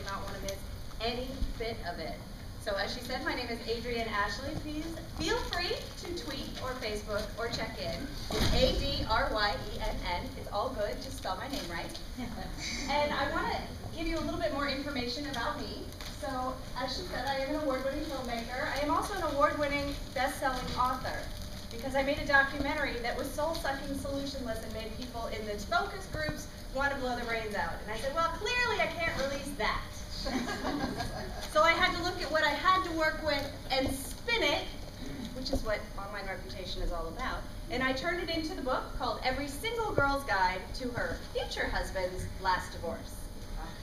will not want to miss any bit of it. So as she said, my name is Adryenn Ashley. Please feel free to tweet or Facebook or check in. It's A-D-R-Y-E-N-N. It's all good. Just spell my name right. And I want to give you a little bit more information about me. So as she said, I am an award-winning filmmaker. I am also an award-winning best-selling author because I made a documentary that was soul-sucking, solutionless, and made people in the focus groups want to blow their brains out. And I said, well, clearly I can't release that. So I had to look at what I had to work with and spin it, which is what online reputation is all about. And I turned it into the book called Every Single Girl's Guide to Her Future Husband's Last Divorce.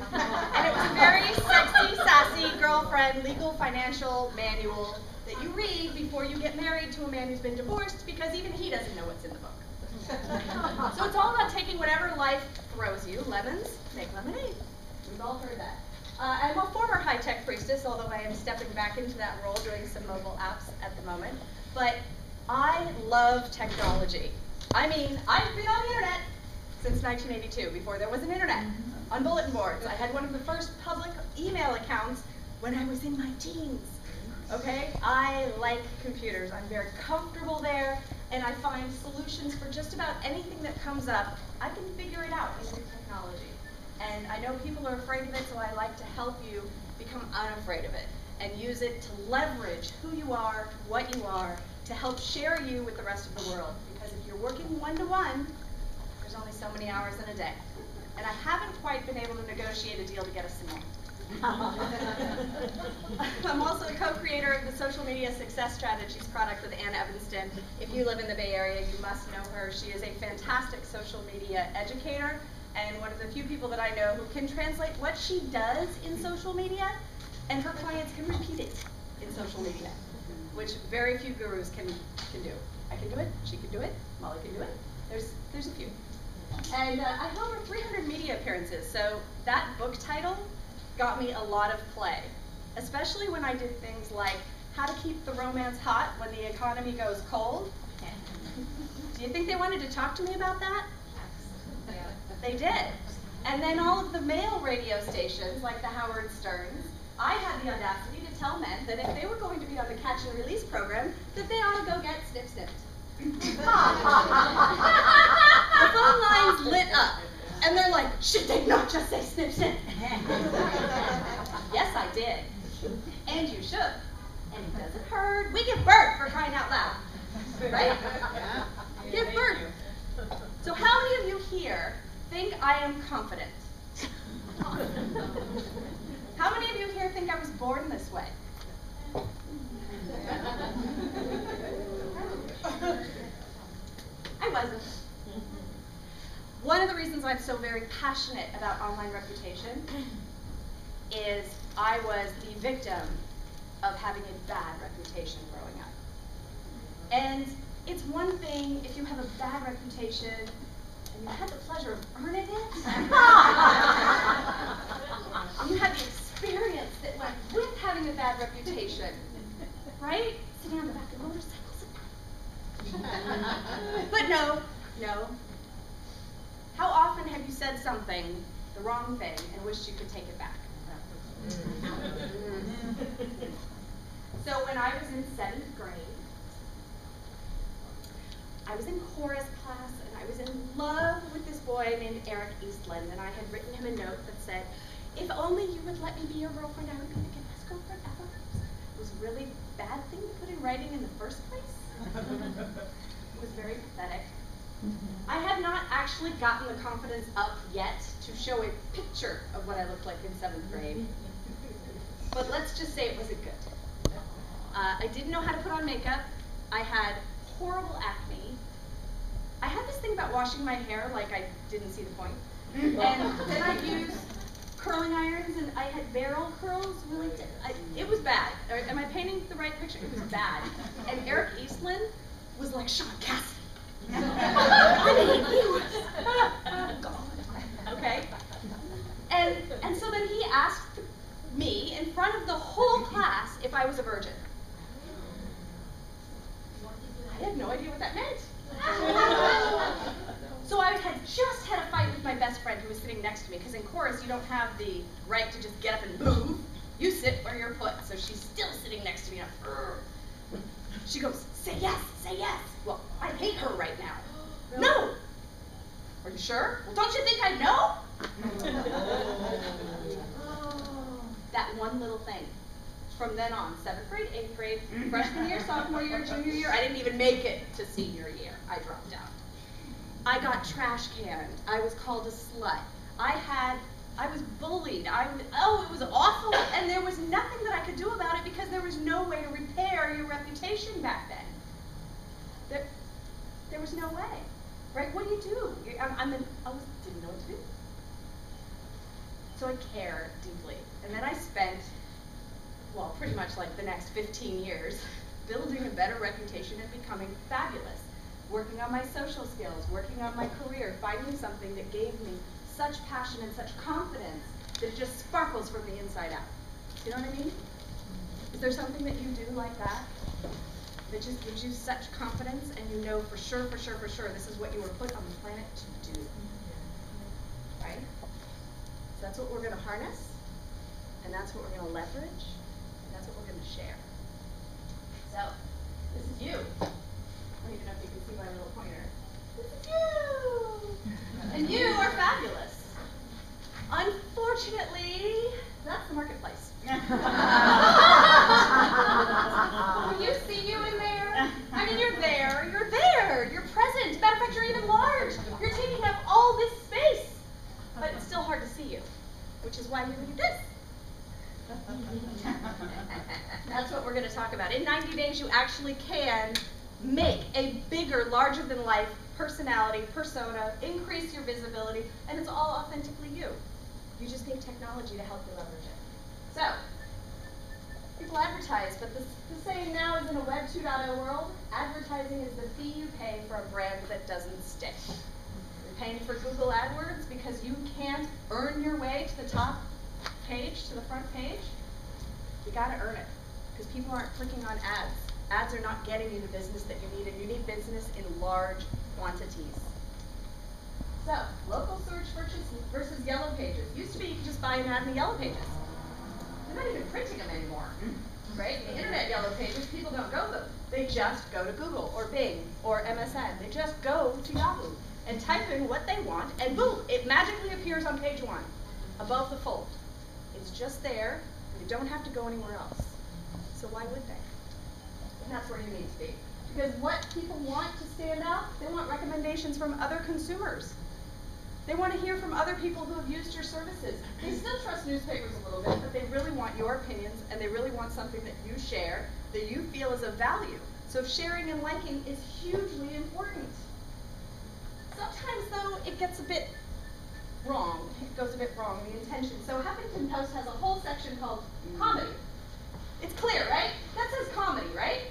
And it was a very sexy, sassy girlfriend legal financial manual that you read before you get married to a man who's been divorced, because even he doesn't know what's in the book. So it's all about taking whatever life throws you. Lemons make lemonade. We've all heard that. I'm a former high-tech priestess, although I am stepping back into that role doing some mobile apps at the moment. But I love technology. I mean, I've been on the internet since 1982, before there was an internet, on bulletin boards. I had one of the first public email accounts when I was in my teens. Okay? I like computers. I'm very comfortable there, and I find solutions for just about anything that comes up. I can figure it out using technology. And I know people are afraid of it, so I like to help you become unafraid of it and use it to leverage who you are, what you are, to help share you with the rest of the world. Because if you're working one-to-one, there's only so many hours in a day. And I haven't quite been able to negotiate a deal to get us some more. I'm also a co-creator of the Social Media Success Strategies product with Ann Evanston. If you live in the Bay Area, you must know her. She is a fantastic social media educator, and one of the few people that I know who can translate what she does in social media, and her clients can repeat it in social media, which very few gurus can do. I can do it, she can do it, Molly can do it. There's a few. And I have over 300 media appearances, so that book title got me a lot of play, especially when I did things like how to keep the romance hot when the economy goes cold. Do you think they wanted to talk to me about that? They did. And then all of the male radio stations, like the Howard Sterns, I had the audacity to tell men that if they were going to be on the catch and release program, that they ought to go get snip-snipped. The phone lines lit up, and they're like, should they not just say snip-snip? Yes, I did. And you should. And it doesn't hurt. We give birth, for crying out loud. Right? Give birth. So how many of you here think I am confident? How many of you here think I was born this way? I wasn't. One of the reasons I'm so very passionate about online reputation is I was the victim of having a bad reputation growing up. And it's one thing if you have a bad reputation and you had the pleasure of earning it, and you had the experience that went with having a bad reputation, right? Sitting on the back of motorcycles. But no. How often have you said something, the wrong thing, and wished you could take it back? So when I was in 7th grade, I was in chorus class, and I was in love with this boy named Eric Eastland, and I had written him a note that said, if only you would let me be your girlfriend, I would be the best girlfriend ever. It was a really bad thing to put in writing in the first place. It was very pathetic. I had not actually gotten the confidence up yet to show a picture of what I looked like in 7th grade. But let's just say it wasn't good. I didn't know how to put on makeup. I had horrible acne. I had this thing about washing my hair like I didn't see the point. And then I used curling irons, and I had barrel curls. It was bad. Am I painting the right picture? It was bad. And Eric Eastland was like Sean Cassidy. I mean, he was okay. And so then he asked me in front of the whole class if I was a virgin. I had no idea what that meant. So I had just had a fight with with my best friend who was sitting next to me, because in chorus you don't have the right to just get up and move. You sit where you're put. So she's still sitting next to me. She goes, say yes, say yes. Well, I hate her right now. Really? No. Are you sure? Well, don't you think I know? That one little thing. From then on, 7th grade, 8th grade, freshman year, sophomore year, junior year, I didn't even make it to senior year. I dropped out. I got trash canned. I was called a slut. I was bullied. It was awful, and there was nothing that I could do about it because there was no way to repair your reputation back then. There was no way, right? What do you do? Didn't know what to do. So I cared deeply, and then I spent, well, pretty much like the next 15 years, building a better reputation and becoming fabulous. Working on my social skills, working on my career, finding something that gave me such passion and such confidence that it just sparkles from the inside out. You know what I mean? Is there something that you do like that? That just gives you such confidence and you know for sure this is what you were put on the planet to do. Right? So that's what we're going to harness, and that's what we're going to leverage, and that's what we're going to share. So, this is you. I don't even know if you can see my little pointer. This is you! And you are fabulous. Unfortunately, that's the marketplace. Will you see you in there? I mean, you're there, you're present. Matter of fact, you're even large. You're taking up all this space. But it's still hard to see you, which is why we need this. That's what we're going to talk about. In 90 days, you actually can make a bigger, larger-than-life personality, persona, increase your visibility, and it's all authentically you. You just need technology to help you leverage it. So, people advertise, but the saying now is in a Web 2.0 world, advertising is the fee you pay for a brand that doesn't stick. You're paying for Google AdWords because you can't earn your way to the top page, to the front page. You gotta earn it, because people aren't clicking on ads. Ads are not getting you the business that you need, and you need business in large quantities. So, local search versus yellow pages. Used to be you could just buy an ad in the yellow pages. They're not even printing them anymore, right? The internet yellow pages, people don't go them. They just go to Google or Bing or MSN. They just go to Yahoo and type in what they want, and boom, it magically appears on page 1, above the fold. It's just there. You don't have to go anywhere else. So why would they? And that's where you need to be. Because what people want to stand out, they want recommendations from other consumers. They want to hear from other people who have used your services. They still trust newspapers a little bit, but they really want your opinions, and they really want something that you share, that you feel is of value. So sharing and liking is hugely important. Sometimes, though, it gets a bit wrong. It goes a bit wrong, the intention. So Huffington Post has a whole section called comedy. It's clear, right? That says comedy, right?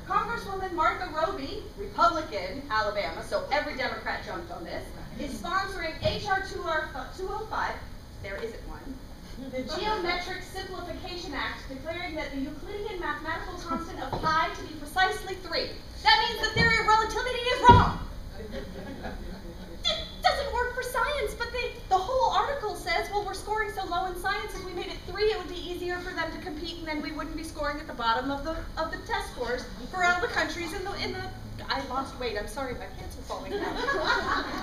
Congresswoman Martha Roby, Republican, Alabama, so every Democrat jumped on this, is sponsoring H.R. 205, there isn't one, the Geometric Simplification Act, declaring that the Euclidean mathematical constant of pi to be precisely 3. That means the theory of relativity is wrong. It doesn't work for science, but the whole article says, well, we're scoring so low in science, if we made it 3, it would be easier for them to compete, and then we wouldn't be scoring at the bottom of the test scores for all the countries in the I lost weight, I'm sorry, my pants are falling down.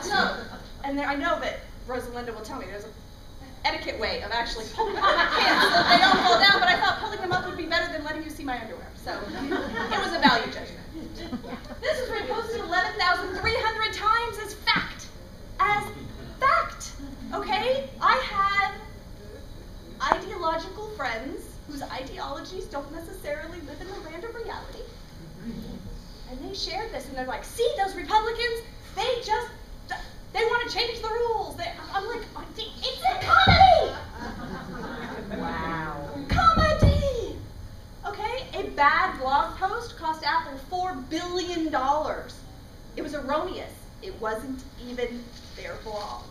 So, and I know that Rosalinda will tell me there's an etiquette way of actually pulling up my pants so that they don't fall down, but I thought pulling them up would be better than letting you see my underwear. So, it was a value judgment. This was reposted 11,300 times as fact. As fact, okay? I have ideological friends whose ideologies don't necessarily live in the land of reality. And they shared this, and they're like, see, those Republicans, they want to change the rules. I'm like, it's a comedy! Wow. Comedy! Okay, a bad blog post cost Apple $4 billion. It was erroneous. It wasn't even their blog.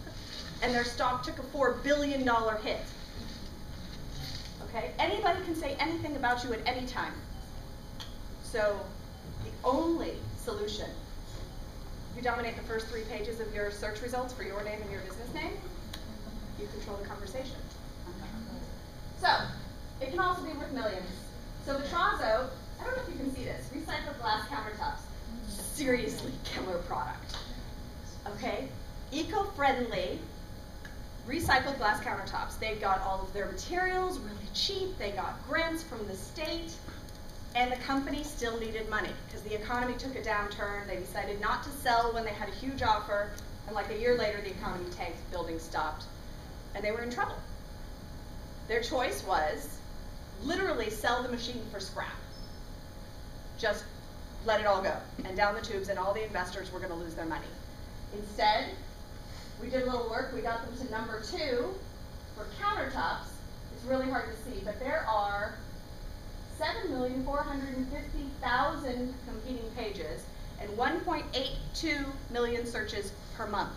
And their stock took a $4 billion hit. Okay, anybody can say anything about you at any time. So, the only solution You dominate the first 3 pages of your search results for your name and your business name. You control the conversation. So, it can also be worth millions. So Vitrazo, I don't know if you can see this, recycled glass countertops. Seriously killer product. Okay? Eco-friendly recycled glass countertops. They got all of their materials really cheap. They got grants from the state. And the company still needed money because the economy took a downturn. They decided not to sell when they had a huge offer. And like a year later, the economy tanked, building stopped, and they were in trouble. Their choice was literally sell the machine for scrap. Just let it all go and down the tubes, and all the investors were going to lose their money. Instead, we did a little work. We got them to number 2 for countertops. It's really hard to see, but there are 7,450,000 competing pages and 1.82 million searches per month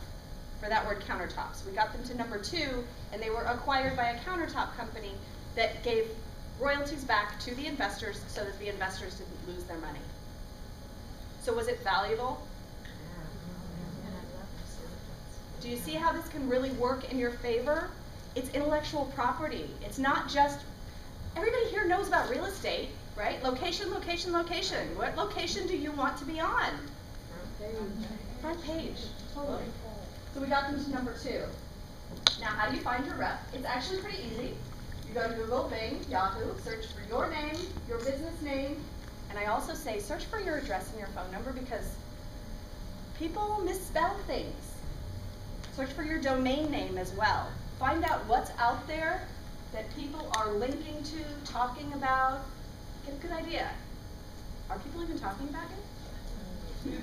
for that word countertops. We got them to number 2, and they were acquired by a countertop company that gave royalties back to the investors so that the investors didn't lose their money. So was it valuable? Do you see how this can really work in your favor? It's intellectual property. It's not just, everybody here knows about real estate, right? Location, location, location. What location do you want to be on? Front page, totally. So we got them to number 2. Now, how do you find your rep? It's actually pretty easy. You go to Google, Bing, Yahoo, search for your name, your business name, and I also say search for your address and your phone number because people misspell things. Search for your domain name as well. Find out what's out there that people are linking to, talking about. Get a good idea. Are people even talking about it?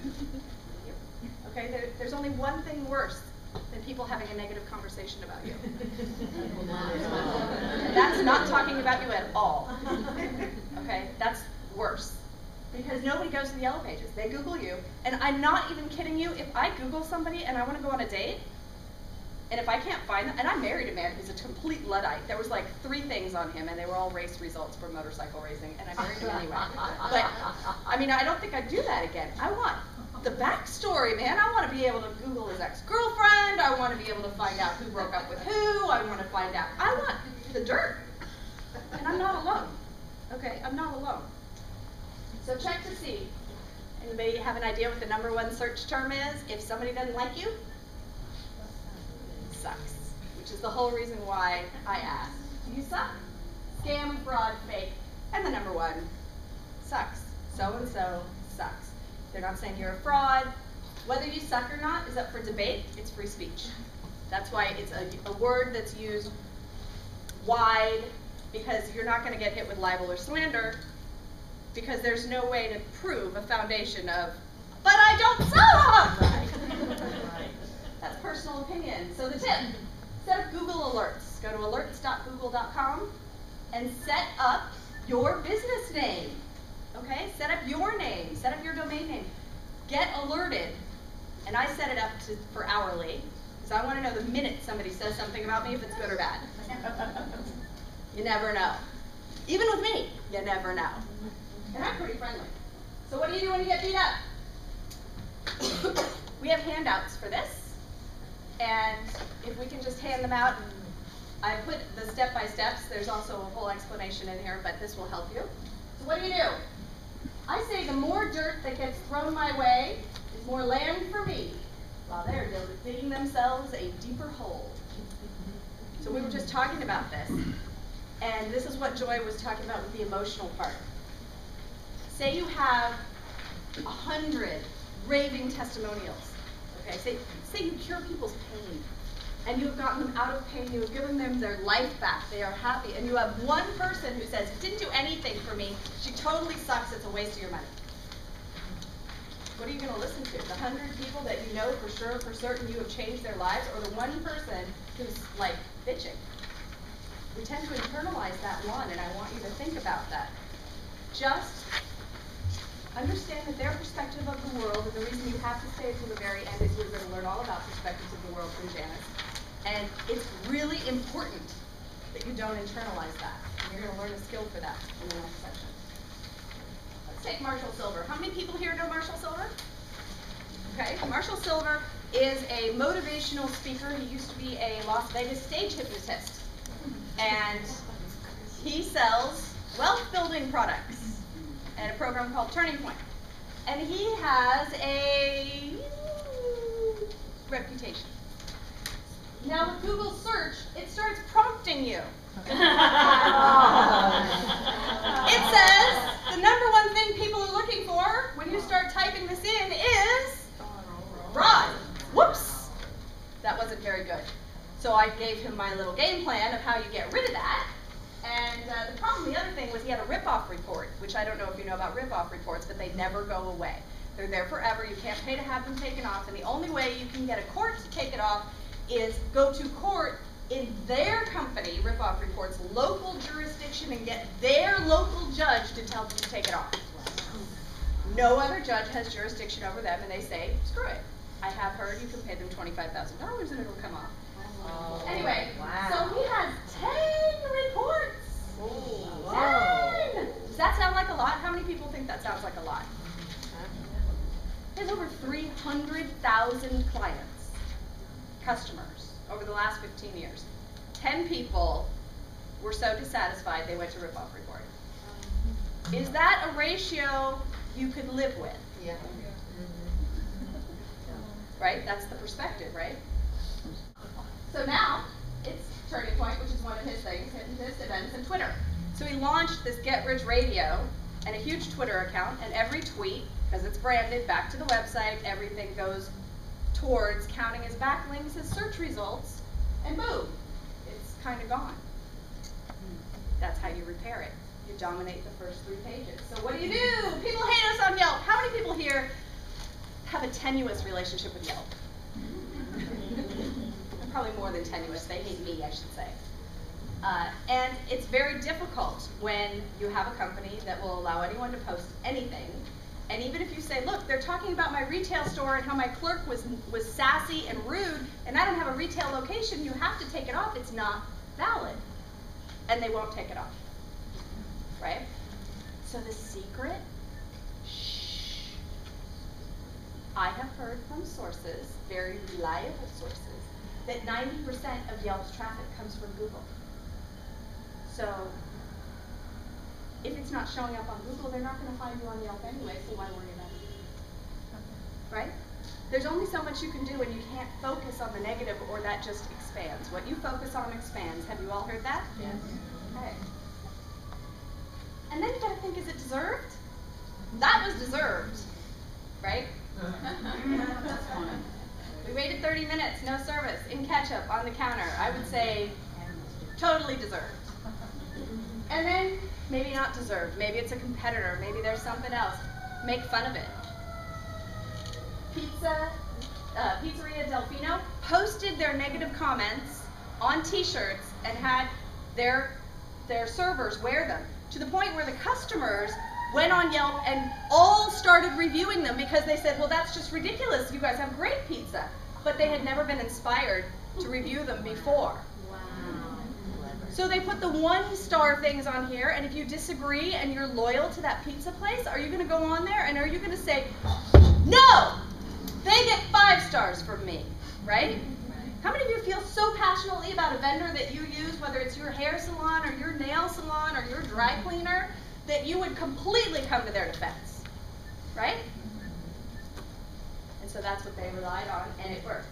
Okay, there's only one thing worse than people having a negative conversation about you. That's not talking about you at all. Okay, that's worse. Because nobody goes to the Yellow Pages. They Google you, and I'm not even kidding you, if I Google somebody and I want to go on a date, and if I can't find them, and I married a man who's a complete Luddite. There was like 3 things on him, and they were all race results for motorcycle racing, and I married him anyway. But, I mean, I don't think I'd do that again. I want the backstory, man. I want to be able to Google his ex-girlfriend. I want to be able to find out who broke up with who. I want to find out. I want the dirt. And I'm not alone. Okay, I'm not alone. So check to see. Anybody have an idea what the #1 search term is? If somebody doesn't like you, sucks, which is the whole reason why I asked. Do you suck? Scam, fraud, fake, and the #1 sucks. So-and-so sucks. They're not saying you're a fraud. Whether you suck or not is up for debate. It's free speech. That's why it's a word that's used wide, because you're not going to get hit with libel or slander, because there's no way to prove a foundation of, but I don't suck! Right. That's personal opinion. So the tip, set up Google alerts. Go to alerts.google.com and set up your business name. Okay? Set up your name. Set up your domain name. Get alerted. And I set it up for hourly, because I want to know the minute somebody says something about me, if it's good or bad. You never know. Even with me, you never know. And I'm pretty friendly. So what do you do when you get beat up? We have handouts for this. And if we can just hand them out, I put the step-by-steps. There's also a whole explanation in here, but this will help you. So what do? I say the more dirt that gets thrown my way is more land for me, while they're digging themselves a deeper hole. So we were just talking about this, and this is what Joy was talking about with the emotional part. Say you have 100 raving testimonials. Okay, say you cure people's pain, and you have gotten them out of pain, you have given them their life back, they are happy, and you have one person who says, didn't do anything for me, she totally sucks, it's a waste of your money. What are you going to listen to? The 100 people that you know for sure, for certain you have changed their lives, or the one person who's like bitching? We tend to internalize that one, and I want you to think about that. Just understand that their perspective of the world, and the reason you have to stay until the very end is you're going to learn all about perspectives of the world from Janice. And it's really important that you don't internalize that. And you're going to learn a skill for that in the next session. Let's take Marshall Silver. How many people here know Marshall Silver? Okay? Marshall Silver is a motivational speaker. He used to be a Las Vegas stage hypnotist. And he sells wealth-building products at a program called Turning Point. And he has a reputation. Now with Google search, it starts prompting you. It says the #1 thing people are looking for when you start typing this in is fraud. Whoops! That wasn't very good. So I gave him my little game plan of how you get rid of that. And the problem, the other thing, was he had a rip-off report, which I don't know if you know about rip-off reports, but they never go away. They're there forever. You can't pay to have them taken off, and the only way you can get a court to take it off is go to court in their company, rip-off reports, local jurisdiction, and get their local judge to tell them to take it off. No other judge has jurisdiction over them, and they say, screw it. I have heard you can pay them $25,000 and it'll come off. Oh, anyway, wow. So he has 10 reports. Oh, 10! Does that sound like a lot? How many people think that sounds like a lot? He has over 300,000 clients, customers, over the last 15 years. 10 people were so dissatisfied they went to rip-off report. Is that a ratio you could live with? Yeah. Right? That's the perspective, right? So now, it's Turning Point, which is one of his things, hypnotist, events, and Twitter. So he launched this Get Rich Radio and a huge Twitter account, and every tweet, because it's branded back to the website, everything goes towards counting his backlinks as search results, and boom, it's kind of gone. That's how you repair it. You dominate the first 3 pages. So what do? People hate us on Yelp. How many people here have a tenuous relationship with Yelp? Probably more than tenuous. They hate me, I should say. And it's very difficult when you have a company that will allow anyone to post anything. And even if you say, look, they're talking about my retail store and how my clerk was sassy and rude, and I don't have a retail location, you have to take it off. It's not valid. And they won't take it off. Right? So the secret, I have heard from sources, very reliable sources, that 90% of Yelp's traffic comes from Google. So if it's not showing up on Google, they're not going to find you on Yelp anyway, so why worry about it? Right? There's only so much you can do, and you can't focus on the negative, or that just expands. What you focus on expands. Have you all heard that? Yes. Okay. And then you got to think, is it deserved? That was deserved, right? We waited 30 minutes, no service, in ketchup on the counter. I would say totally deserved. And then maybe not deserved. Maybe it's a competitor. Maybe there's something else. Make fun of it. Pizzeria Delfino posted their negative comments on T-shirts and had their servers wear them, to the point where the customers went on Yelp and all started reviewing them because they said, well, that's just ridiculous. You guys have great pizza. But they had never been inspired to review them before. Wow. So they put the 1-star things on here, and if you disagree and you're loyal to that pizza place, are you going to go on there and are you going to say, no, they get 5 stars from me, right? How many of you feel so passionately about a vendor that you use, whether it's your hair salon or your nail salon or your dry cleaner, that you would completely come to their defense, right? And so that's what they relied on, and it worked.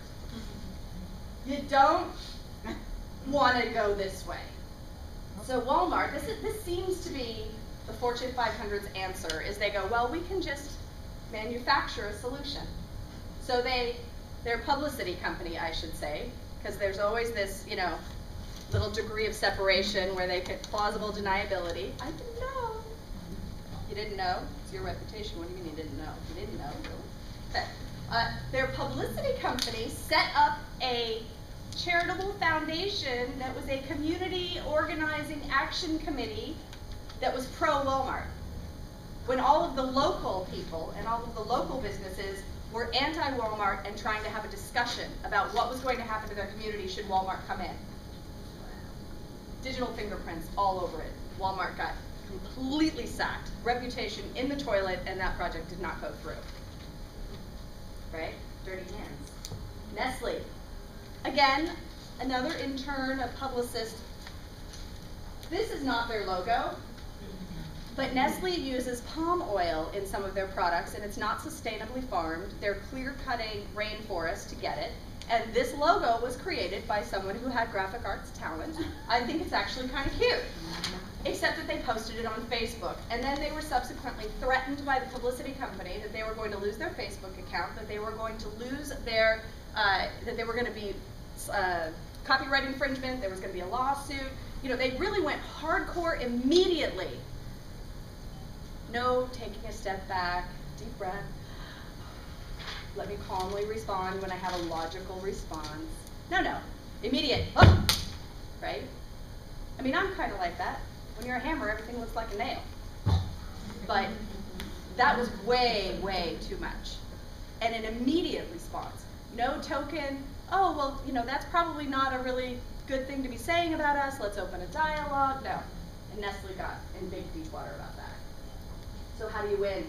You don't want to go this way. So Walmart, this seems to be the Fortune 500's answer, is they go, well, we can just manufacture a solution. So they're a publicity company, I should say, because there's always this, little degree of separation where they get plausible deniability. I didn't know. You didn't know? It's your reputation. What do you mean you didn't know? You didn't know. Okay. Their publicity company set up a charitable foundation that was a community organizing action committee that was pro-Walmart. When all of the local people and all of the local businesses were anti-Walmart and trying to have a discussion about what was going to happen to their community should Walmart come in. Digital fingerprints all over it. Walmart got completely sacked. Reputation in the toilet, and that project did not go through. right? Dirty hands. Nestle. Again, another intern, a publicist. This is not their logo, but Nestle uses palm oil in some of their products, and it's not sustainably farmed. They're clear-cutting rainforests to get it. And this logo was created by someone who had graphic arts talent. I think it's actually kind of cute. Except that they posted it on Facebook. And then they were subsequently threatened by the publicity company that they were going to lose their Facebook account, that they were going to lose their, that they were going to be copyright infringement, there was going to be a lawsuit. You know, they really went hardcore immediately. No taking a step back, deep breath. Let me calmly respond when I have a logical response. No, immediate, oh, right? I mean, I'm kind of like that. When you're a hammer, everything looks like a nail. But that was way, way too much. And an immediate response. No token, oh, well, you know, that's probably not a really good thing to be saying about us. Let's open a dialogue. No. And Nestle got in big deep water about that. So how do you win?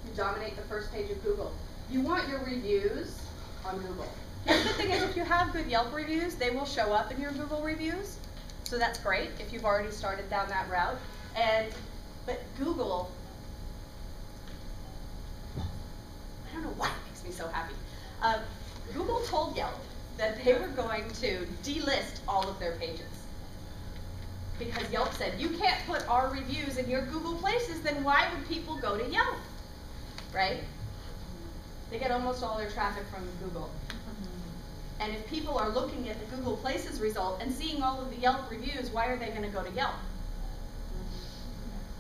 You dominate the first page of Google. You want your reviews on Google. The good thing is if you have good Yelp reviews, they will show up in your Google reviews. So that's great if you've already started down that route. But Google, I don't know why it makes me so happy. Google told Yelp that they were going to delist all of their pages. Because Yelp said, you can't put our reviews in your Google places, then why would people go to Yelp, right? They get almost all their traffic from Google. And if people are looking at the Google Places result and seeing all of the Yelp reviews, why are they going to go to Yelp?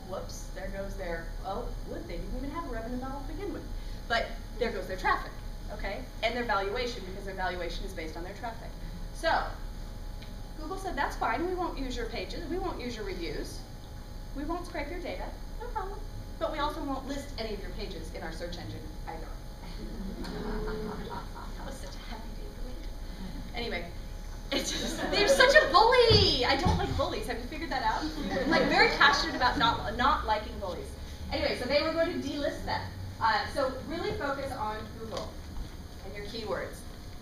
Whoops, there goes their, oh, they didn't even have a revenue model to begin with. But there goes their traffic, okay? And their valuation, because their valuation is based on their traffic. So, Google said, that's fine, we won't use your pages, we won't use your reviews, we won't scrape your data, no problem. But we also won't list any of your pages in our search engine either. That was such a happy day for me. Anyway, they're such a bully. I don't like bullies. Have you figured that out? I'm like very passionate about not liking bullies. Anyway, so they were going to delist them. So really focus on Google and your keywords.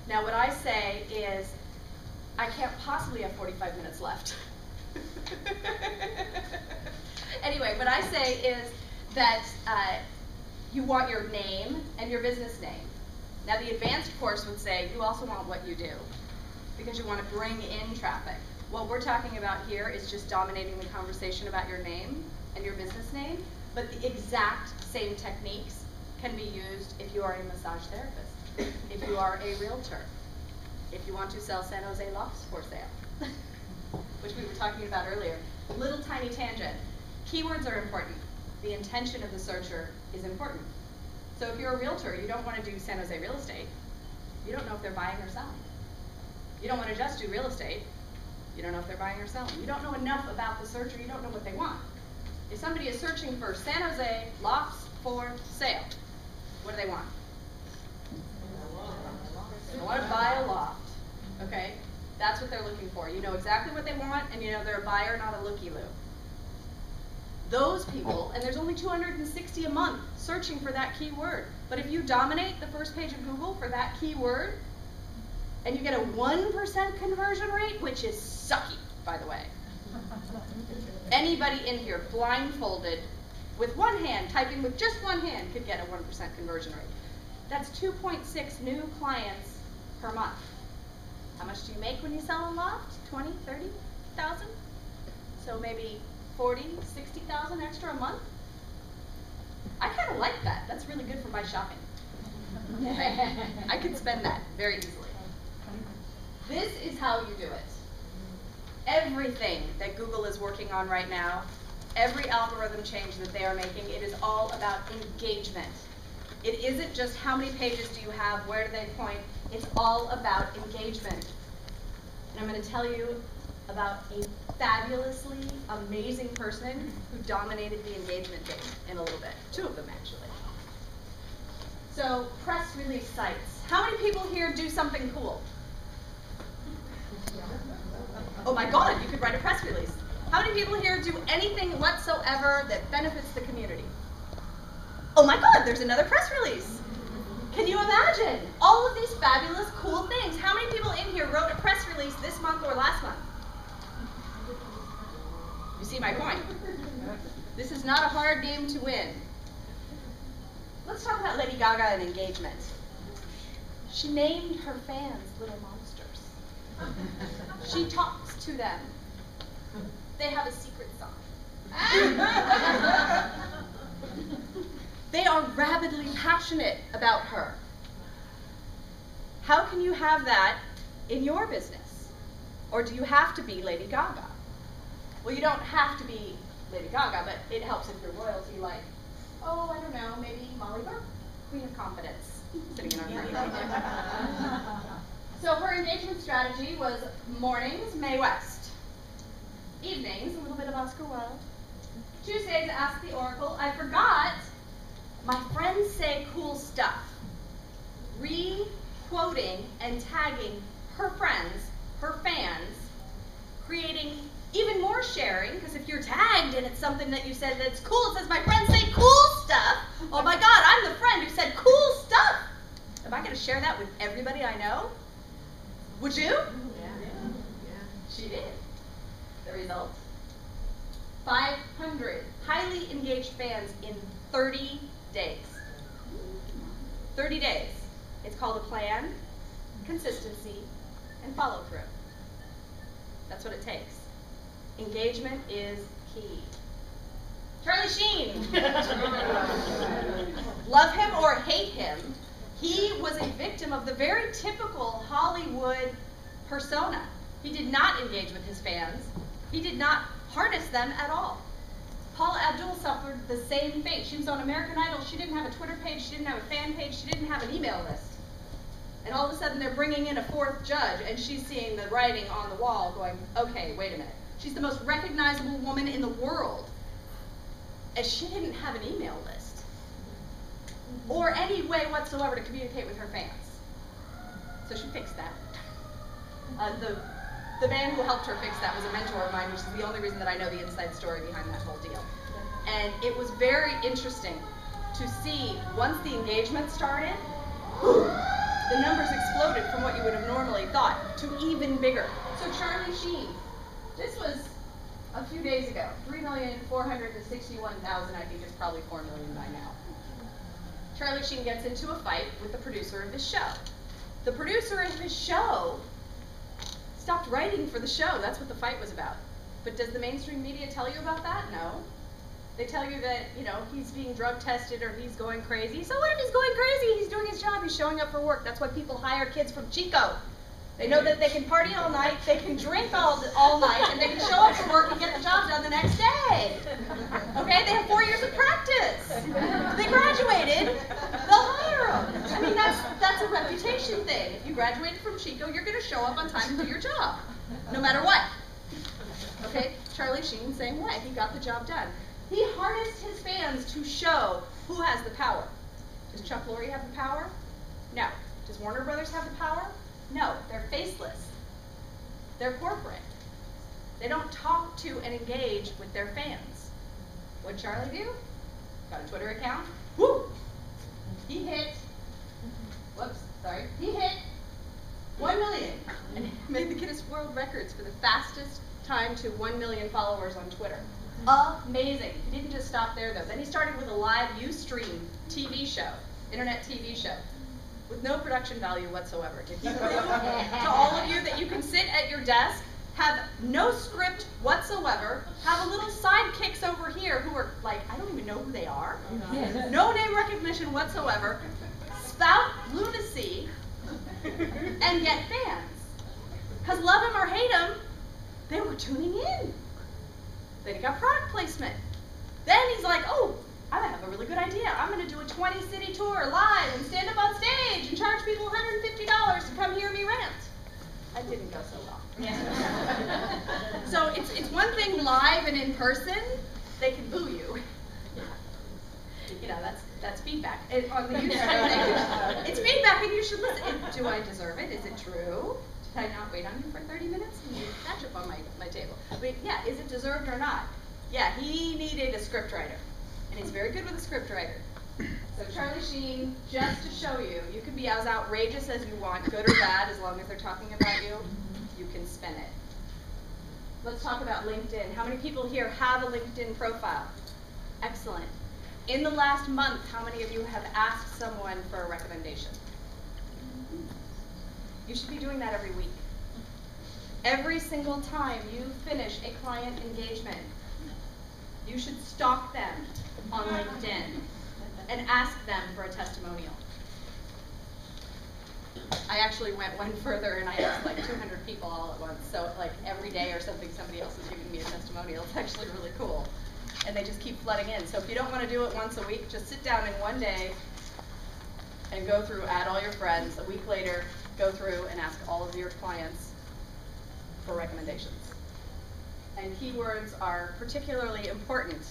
Now what I say is, I can't possibly have 45 minutes left. Anyway, what I say is that you want your name and your business name. Now the advanced course would say you also want what you do, because you want to bring in traffic. What we're talking about here is just dominating the conversation about your name and your business name, but the exact same techniques can be used if you are a massage therapist, if you are a realtor, if you want to sell San Jose lofts for sale, which we were talking about earlier. Little tiny tangent. Keywords are important. The intention of the searcher is important. So if you're a realtor, you don't want to do San Jose real estate. You don't know if they're buying or selling. You don't want to just do real estate. You don't know if they're buying or selling. You don't know enough about the searcher. You don't know what they want. If somebody is searching for San Jose lofts for sale, what do they want? They want to buy a loft. Okay? That's what they're looking for. You know exactly what they want, and you know they're a buyer, not a looky-loo. Those people, and there's only 260 a month searching for that keyword. But if you dominate the first page of Google for that keyword, and you get a 1% conversion rate, which is sucky, by the way. Anybody in here, blindfolded, with one hand, typing with just one hand, could get a 1% conversion rate. That's 2.6 new clients per month. How much do you make when you sell a loft? 20, 30,000? So maybe 40, 60,000 extra a month? I kind of like that. That's really good for my shopping. I could spend that very easily. This is how you do it. Everything that Google is working on right now, every algorithm change that they are making, it is all about engagement. It isn't just how many pages do you have, where do they point, it's all about engagement. And I'm going to tell you about a fabulously amazing person who dominated the engagement game in a little bit. Two of them, actually. So, press release sites. How many people here do something cool? Oh my God, you could write a press release. How many people here do anything whatsoever that benefits the community? Oh my God, there's another press release. Can you imagine all of these fabulous, cool things? How many people in here wrote a press release this month or last month? You see my point. This is not a hard game to win. Let's talk about Lady Gaga and engagement. She named her fans little monsters. She talks to them. They have a secret song. They are rabidly passionate about her. How can you have that in your business? Or do you have to be Lady Gaga? Well, you don't have to be Lady Gaga, but it helps if you're royalty, like, oh, I don't know, maybe Molly Burke, Queen of Confidence, sitting in our green. So her engagement strategy was mornings, Mae West. Evenings, a little bit of Oscar Wilde. Tuesdays, Ask the Oracle. I forgot, my friends say cool stuff. Re-quoting and tagging her friends, her fans, creating even more sharing, because if you're tagged and it's something that you said that's cool, it says, my friends say cool stuff. Oh my God, I'm the friend who said cool stuff. Am I going to share that with everybody I know? Would you? Yeah. She did. The result? 500 highly engaged fans in 30 days. 30 days. It's called a plan, consistency, and follow through. That's what it takes. Engagement is key. Charlie Sheen. Love him or hate him, he was a victim of the very typical Hollywood persona. He did not engage with his fans. He did not harness them at all. Paula Abdul suffered the same fate. She was on American Idol. She didn't have a Twitter page. She didn't have a fan page. She didn't have an email list. And all of a sudden, they're bringing in a fourth judge, and she's seeing the writing on the wall going, okay, wait a minute. She's the most recognizable woman in the world. And she didn't have an email list or any way whatsoever to communicate with her fans. So she fixed that. The man who helped her fix that was a mentor of mine, which is the only reason that I know the inside story behind that whole deal. And it was very interesting to see, once the engagement started, the numbers exploded from what you would have normally thought to even bigger. So Charlie Sheen, this was a few days ago, 3,461,000, I think it's probably 4 million by now. Charlie Sheen gets into a fight with the producer of his show. The producer of his show stopped writing for the show. That's what the fight was about. But does the mainstream media tell you about that? No. They tell you that, you know, he's being drug tested or he's going crazy. So what if he's going crazy? He's doing his job. He's showing up for work. That's why people hire kids from Chico. They know that they can party all night, they can drink all night, and they can show up for work and get the job done the next day. Okay? They have 4 years of practice. They graduated, they'll hire them. I mean, that's a reputation thing. If you graduated from Chico, you're going to show up on time and do your job, no matter what. Okay? Charlie Sheen, same way. He got the job done. He harnessed his fans to show who has the power. Does Chuck Lorre have the power? No. Does Warner Brothers have the power? No, they're faceless. They're corporate. They don't talk to and engage with their fans. What'd Charlie do? Got a Twitter account. Woo! He hit 1 million and made the Guinness World Records for the fastest time to 1 million followers on Twitter. Amazing. He didn't just stop there though. Then he started with a live Ustream TV show, internet TV show, with no production value whatsoever. Did he prove to all of you that you can sit at your desk, have no script whatsoever, have a little sidekicks over here who are like, I don't even know who they are, no name recognition whatsoever, spout lunacy, and get fans. Because love him or hate him, they were tuning in. Then he got product placement. Then he's like, oh, I have a really good idea. I'm going to do a 20-city tour live and stand up on stage and charge people $150 to come hear me rant. That didn't go so well. So it's one thing live and in person, they can boo you. You know, that's feedback. On the user it's feedback and you should listen. Do I deserve it? Is it true? Did I not wait on you for 30 minutes? You need ketchup on my table. But yeah, is it deserved or not? Yeah, he needed a scriptwriter. And he's very good with a scriptwriter. So Charlie Sheen, just to show you, you can be as outrageous as you want, good or bad, as long as they're talking about you, you can spin it. Let's talk about LinkedIn. How many people here have a LinkedIn profile? Excellent. In the last month, how many of you have asked someone for a recommendation? You should be doing that every week. Every single time you finish a client engagement, you should stalk them on LinkedIn and ask them for a testimonial. I actually went one further and I asked like 200 people all at once. So like every day or something, somebody else is giving me a testimonial. It's actually really cool. And they just keep flooding in. So if you don't want to do it once a week, just sit down in one day and go through, add all your friends. A week later, go through and ask all of your clients for recommendations. And keywords are particularly important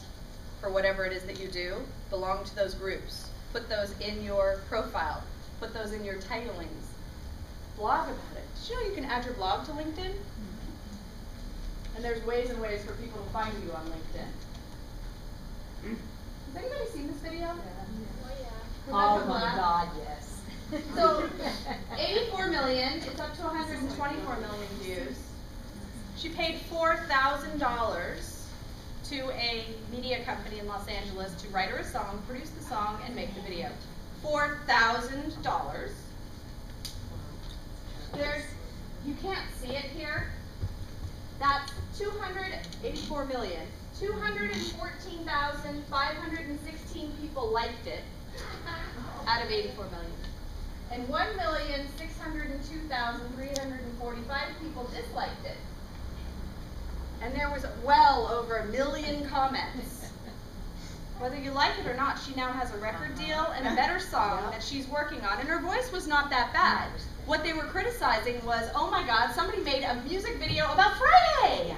for whatever it is that you do. Belong to those groups. Put those in your profile. Put those in your titlings. Blog about it. Did you know you can add your blog to LinkedIn? And there's ways and ways for people to find you on LinkedIn. Has anybody seen this video? Oh my God, yes. So, 84 million, it's up to 124 million views. She paid $4,000 to a media company in Los Angeles to write her a song, produce the song, and make the video. $4,000. You can't see it here. That's 284 million. 214,516 people liked it out of 84 million. And 1,602,345 people disliked it. And there was well over 1 million comments. Whether you like it or not, she now has a record deal and a better song that she's working on. And her voice was not that bad. What they were criticizing was, oh my God, somebody made a music video about Friday!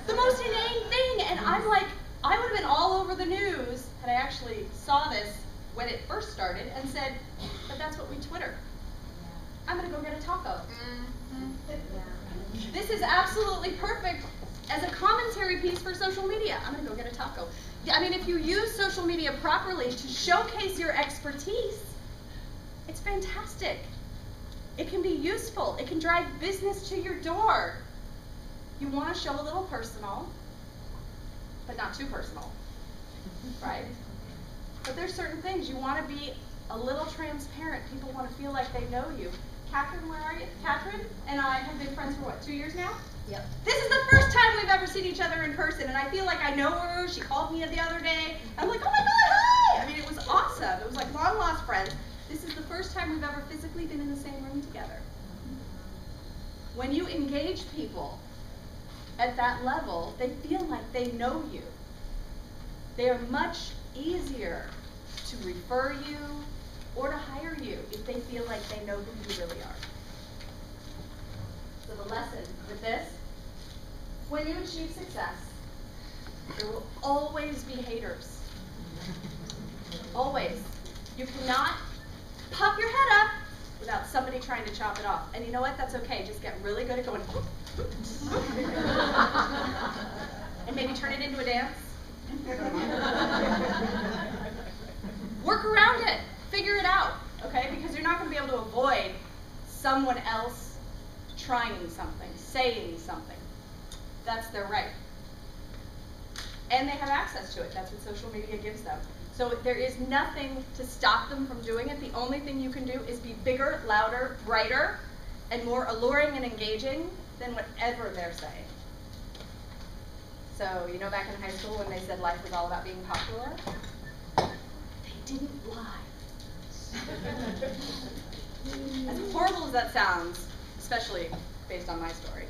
The most inane thing. And I'm like, I would have been all over the news had I actually saw this when it first started and said, but that's what we Twitter. I'm going to go get a taco. This is absolutely perfect as a commentary piece for social media. I'm going to go get a taco. I mean, if you use social media properly to showcase your expertise, it's fantastic. It can be useful. It can drive business to your door. You want to show a little personal, but not too personal, right? But there's certain things. You want to be a little transparent. People want to feel like they know you. Catherine, where are you? Catherine and I have been friends for what, 2 years now? Yep. This is the first time we've ever seen each other in person, and I feel like I know her. She called me the other day. I'm like, oh my God, hi! I mean, it was awesome. It was like long lost friends. This is the first time we've ever physically been in the same room together. When you engage people at that level, they feel like they know you. They are much easier to refer you or to hire you if they feel like they know who you really are. So the lesson with this, when you achieve success, there will always be haters. Always. You cannot pop your head up without somebody trying to chop it off. And you know what? That's okay. Just get really good at going, and maybe turn it into a dance. Work around it. Figure it out, okay? Because you're not going to be able to avoid someone else trying something, saying something. That's their right. And they have access to it. That's what social media gives them. So there is nothing to stop them from doing it. The only thing you can do is be bigger, louder, brighter, and more alluring and engaging than whatever they're saying. So, you know, back in high school when they said life was all about being popular? They didn't lie. As horrible as that sounds, especially based on my story,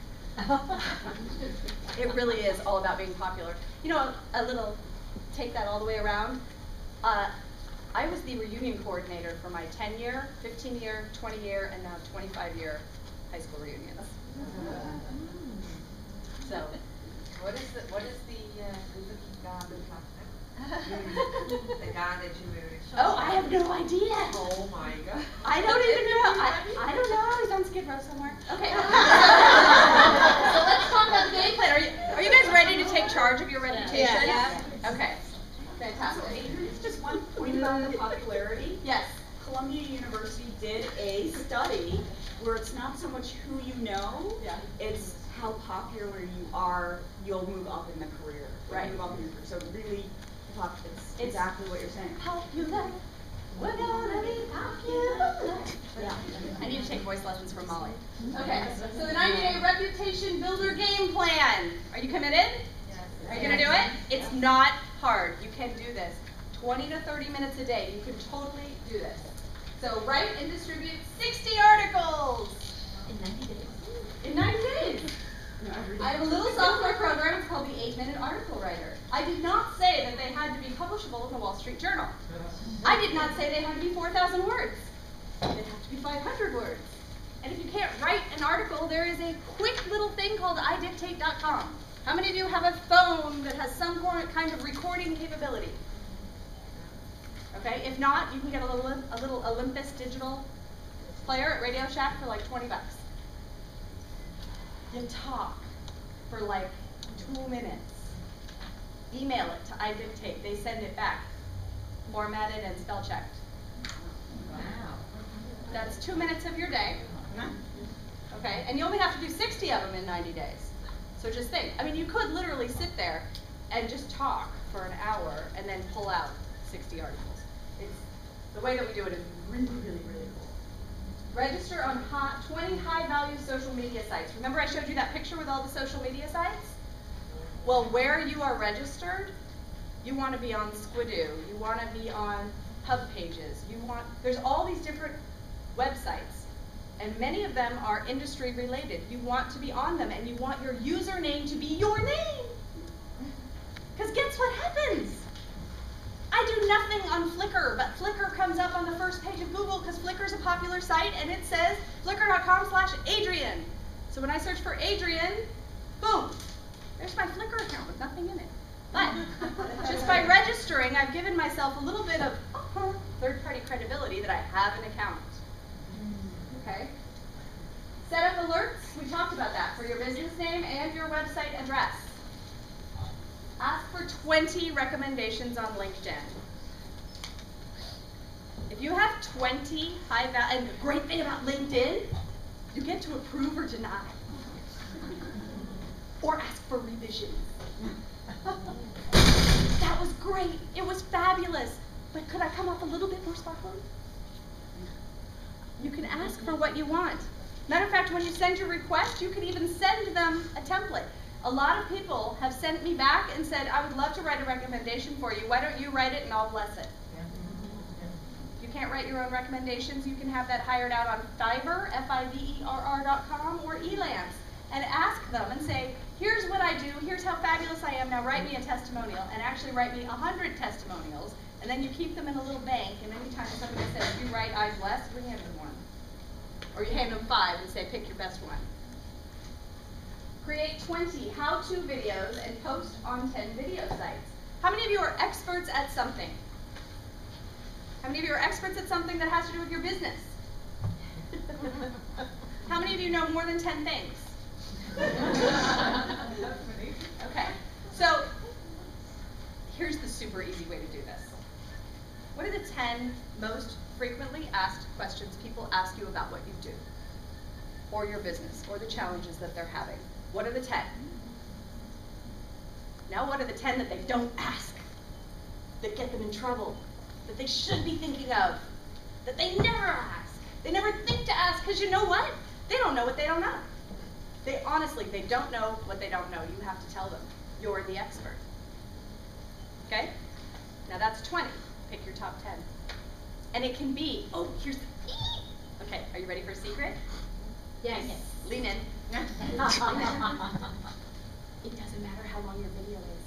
it really is all about being popular. You know, a little, take that all the way around. I was the reunion coordinator for my 10-year, 15-year, 20-year, and now 25-year high school reunions. So, what is the god the god that you married? oh, I have no idea. Oh my God. I don't even know. I don't know. He's on Skid Row somewhere. Okay. So let's talk about the game plan. Are you guys ready to take charge of your reputation? Yeah. Okay. Fantastic. Just one point about the popularity. Yes. Columbia University did a study where it's not so much who you know, it's how popular you are, you'll move up in the career. Right. Move up in your career. So really, it's exactly what you're saying. Popular. We're gonna be popular. Yeah. I need to take voice lessons from Molly. Okay, so the 90-day reputation builder game plan. Are you committed? Yes. Are you gonna do it? It's not hard. You can do this. 20 to 30 minutes a day. You can totally do this. So write and distribute 60 articles. In 90 days. In 90 days. I have a little software program. It's called the 8-Minute Article Writer. I did not say that they had to be publishable in the Wall Street Journal. I did not say they had to be 4,000 words. They have to be 500 words. And if you can't write an article, there is a quick little thing called idictate.com. How many of you have a phone that has some kind of recording capability? Okay, if not, you can get a little Olympus digital player at Radio Shack for like 20 bucks. You talk for like 2 minutes. Email it to iDictate. They send it back, formatted and spell checked. Wow. That's 2 minutes of your day. Okay, and you only have to do 60 of them in 90 days. So just think. I mean, you could literally sit there and just talk for an hour and then pull out 60 articles. The way that we do it is really, really, really cool. Register on 20 high-value social media sites. Remember I showed you that picture with all the social media sites? Well, where you are registered, you want to be on Squidoo. You want to be on Hub Pages. There's all these different websites, and many of them are industry related. You want to be on them, and you want your username to be your name. Because guess what happens? I do nothing on Flickr, but Flickr comes up on the first page of Google because Flickr is a popular site and it says flickr.com/Adryenn. So when I search for Adryenn, boom, there's my Flickr account with nothing in it. But just by registering, I've given myself a little bit of third-party credibility that I have an account. Okay? Set up alerts. We talked about that for your business name and your website address. Ask for 20 recommendations on LinkedIn. If you have 20 high-value, and the great thing about LinkedIn, you get to approve or deny. Or ask for revisions. That was great. It was fabulous. But could I come up a little bit more sparkly? You can ask for what you want. Matter of fact, when you send your request, you can even send them a template. A lot of people have sent me back and said, I would love to write a recommendation for you. Why don't you write it and I'll bless it? If you can't write your own recommendations, you can have that hired out on Fiverr, Fiverr.com, or Elance, and ask them and say, here's what I do, here's how fabulous I am, now write me a testimonial, and actually write me 100 testimonials, and then you keep them in a little bank, and anytime somebody says, you write I bless, you hand them one. Or you hand them 5 and say, pick your best one. Create 20 how-to videos and post on 10 video sites. How many of you are experts at something? How many of you are experts at something that has to do with your business? How many of you know more than 10 things? Okay, so here's the super easy way to do this. What are the 10 most frequently asked questions people ask you about what you do, or your business, or the challenges that they're having? What are the 10? Now what are the 10 that they don't ask, that get them in trouble, that they should be thinking of, that they never ask? They never think to ask, because you know what? They don't know what they don't know. They honestly, they don't know what they don't know. You have to tell them. You're the expert. Okay? Now that's 20. Pick your top 10. And it can be, oh, here's the okay, are you ready for a secret? Yes. Lean in. It doesn't matter how long your video is.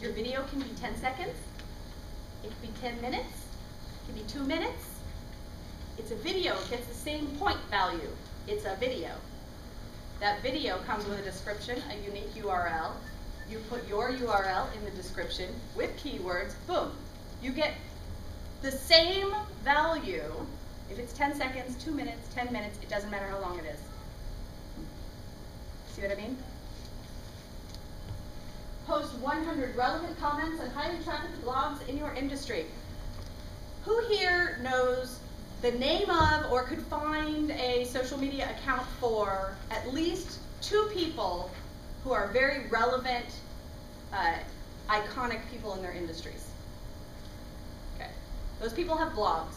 Your video can be 10 seconds. It can be 10 minutes. It can be 2 minutes. It's a video. It gets the same point value. It's a video. That video comes with a description, a unique URL. You put your URL in the description with keywords. Boom. You get the same value. If it's 10 seconds, 2 minutes, 10 minutes, it doesn't matter how long it is. See what I mean? Post 100 relevant comments on highly trafficked blogs in your industry. Who here knows the name of or could find a social media account for at least 2 people who are very relevant, iconic people in their industries? Okay. Those people have blogs.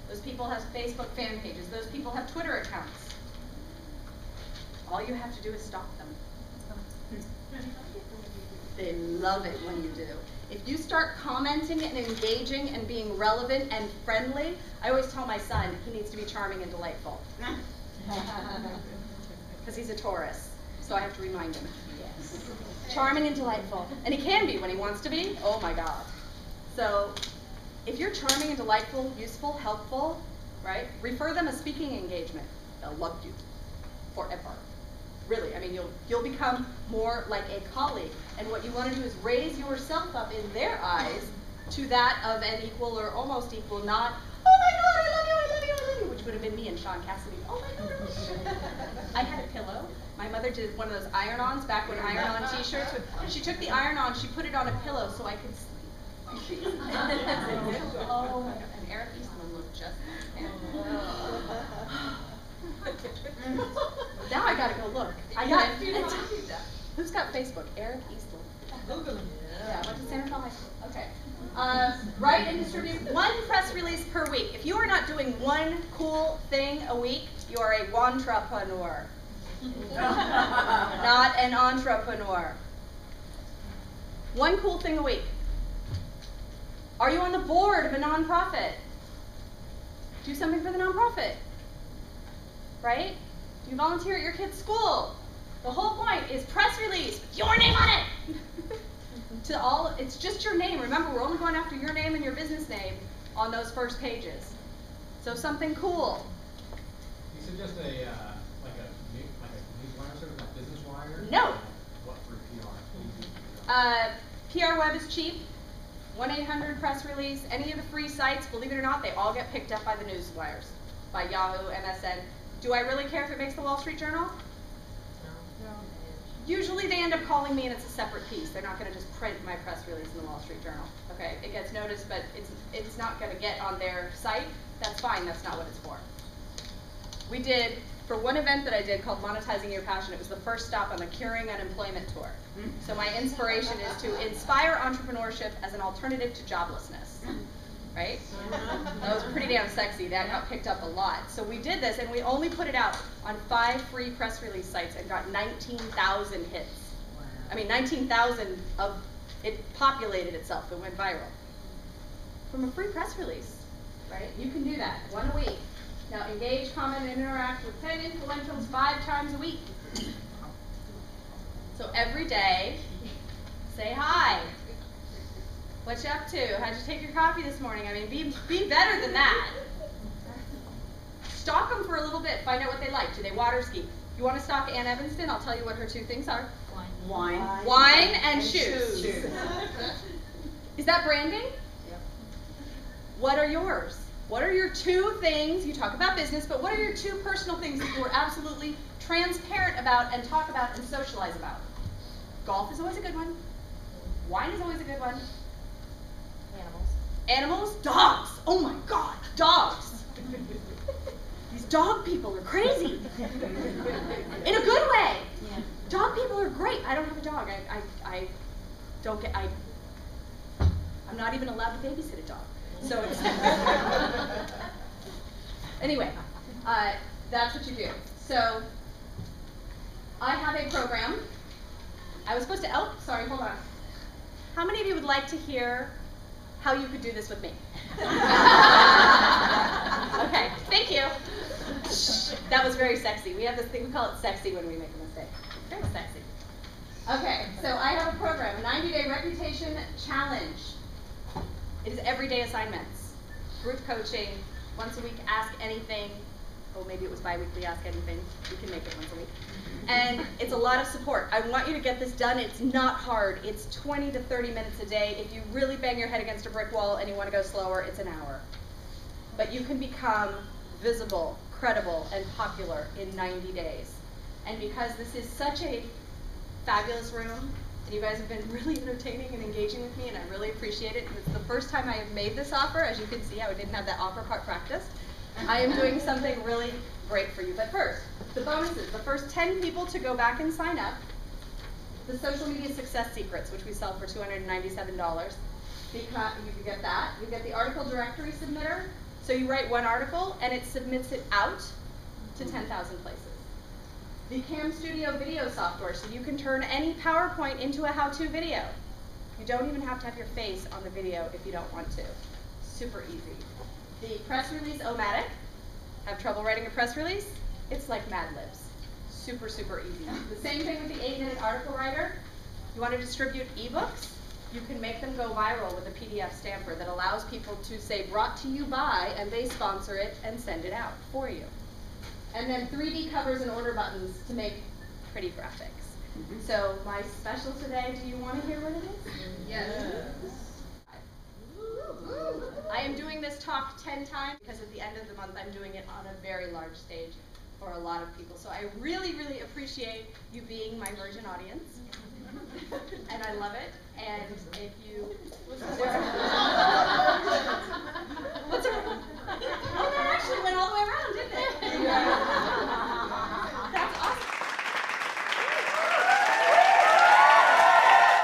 Those people have Facebook fan pages. Those people have Twitter accounts. All you have to do is stalk them. They love it when you do. If you start commenting and engaging and being relevant and friendly, I always tell my son he needs to be charming and delightful. Because he's a Taurus, so I have to remind him. Yes. Charming and delightful. And he can be when he wants to be. Oh my God. So if you're charming and delightful, useful, helpful, right, refer them a speaking engagement. They'll love you forever. Really, I mean, you'll become more like a colleague. And what you want to do is raise yourself up in their eyes to that of an equal or almost equal, not, oh my God, I love you, I love you, I love you, which would have been me and Sean Cassidy. Oh my God, I love you. I had a pillow. My mother did one of those iron-ons back when iron-on t-shirts. She took the iron-on, she put it on a pillow so I could sleep. Oh my God, and Eric Eastman looked just like him. Now I gotta go look. Who's got Facebook? Eric Eastland. Google him. Yeah, went to San Rafael High School. Okay. Write and distribute 1 press release per week. If you are not doing 1 cool thing a week, you are a wantrepreneur. Not an entrepreneur. 1 cool thing a week. Are you on the board of a nonprofit? Do something for the nonprofit. Right? Do you volunteer at your kid's school? The whole point is press release with your name on it. It's just your name. Remember, we're only going after your name and your business name on those first pages. So something cool. You suggest a newswire service like Business Wire? No. What for PR? PR Web is cheap. 1-800 press release. Any of the free sites, believe it or not, they all get picked up by the news wires, by Yahoo, MSN. Do I really care if it makes the Wall Street Journal? No. Usually they end up calling me and it's a separate piece. They're not going to just print my press release in the Wall Street Journal. Okay, it gets noticed, but it's not going to get on their site. That's fine, that's not what it's for. We did, for one event that I did called Monetizing Your Passion, it was the first stop on the Curing Unemployment Tour. So my inspiration is to inspire entrepreneurship as an alternative to joblessness. Right? That was pretty damn sexy. That got picked up a lot. So we did this, and we only put it out on 5 free press release sites and got 19,000 hits. Wow. I mean, 19,000 of it populated itself. It went viral. From a free press release, right? You can do that 1 a week. Now, engage, comment, and interact with 10 influentials 5 times a week. So every day, say hi. What you up to? How'd you take your coffee this morning? I mean, be better than that. Stalk them for a little bit. Find out what they like. Do they water ski? You want to stalk Ann Evanston? I'll tell you what her 2 things are. Wine and shoes. Is that branding? Yep. What are yours? What are your 2 things? You talk about business, but what are your 2 personal things that you are absolutely transparent about and talk about and socialize about? Golf is always a good one. Wine is always a good one. Animals? Dogs! Oh my God, dogs! These dog people are crazy. In a good way. Yeah. Dog people are great. I don't have a dog. I don't get, I'm not even allowed to babysit a dog. So it's, anyway, that's what you do. So, I have a program. I was supposed to, sorry, hold on. How many of you would like to hear how you could do this with me? Okay, thank you. That was very sexy. We have this thing, we call it sexy when we make a mistake. Very sexy. Okay, so I have a program, a 90-day reputation challenge. It is everyday assignments. Group coaching, once a week, ask anything. Oh, maybe it was bi-weekly, ask anything. We can make it once a week. And it's a lot of support. I want you to get this done. It's not hard. It's 20 to 30 minutes a day. If you really bang your head against a brick wall and you want to go slower, it's an hour. But you can become visible, credible, and popular in 90 days. And because this is such a fabulous room, and you guys have been really entertaining and engaging with me, and I really appreciate it. And it's the first time I have made this offer. As you can see, I didn't have that offer part practiced. I am doing something really great for you. But first, the bonuses. The first 10 people to go back and sign up, the social media success secrets, which we sell for $297. You get that. You get the article directory submitter. So you write one article, and it submits it out to 10,000 places. The Cam Studio video software, so you can turn any PowerPoint into a how-to video. You don't even have to have your face on the video if you don't want to. Super easy. The press release O-Matic. Have trouble writing a press release? It's like Mad Libs. Super, super easy. The same thing with the 8-minute article writer. You want to distribute ebooks? You can make them go viral with a PDF stamper that allows people to say brought to you by, and they sponsor it and send it out for you. And then 3D covers and order buttons to make pretty graphics. So my special today, do you want to hear what it is? Yes. I am doing this talk 10 times because at the end of the month I'm doing it on a very large stage for a lot of people. So I really, really appreciate you being my virgin audience. And I love it. And if you...